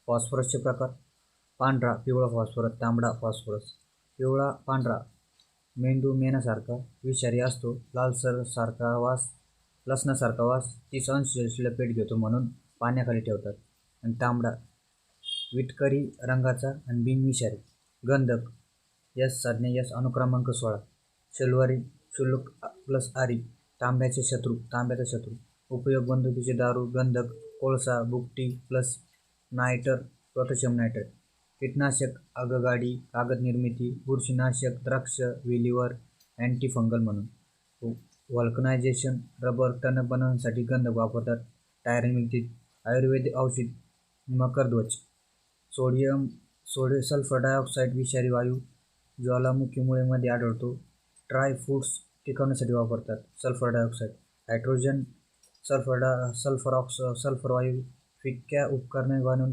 फॉस्फरसचे प्रकार: पांढरा पिवळा फॉस्फरस, तांबडा फॉस्फरस. पिवळा पांढरा मेंदू मेणासारखा विषारी असतो, लालसर सारखा वास, लसणासारखा वास, 30° लपेट घेतो म्हणून पाण्याखाली ठेवतात. आणि तांबडा विटकरी रंगाचा आणि बिनविषारी. गंधक S अनुक्रमांक 16. शनिवारी शुल्क प्लस आरी तांब्याचा शत्रू. उपयोग: बंदुकीचे दारू, गंधक, कोळसा, बुकटी प्लस नायटर, पोटॅशियम नायट्रेट. कीटकनाशक: आगगाडी, कागद निर्मिती, बुरशीनाशक, द्राक्ष वेलीवर, अँटीफंगल म्हणून. व्हल्कनायझेशन: रबर, टणक बनवण्यासाठी गंधक वापरतात. टायर निर्मितीत. आयुर्वेदिक औषध: मकरध्वज. सोडियम सल्फर डायऑक्साईड विषारी वायू ज्वालामुखीमध्ये आढळतो. ड्राय फ्रुट्स टिकवण्यासाठी वापरतात सल्फर डायऑक्साईड. हायड्रोजन सल्फर वायू फिक्या उपकरणे बनवून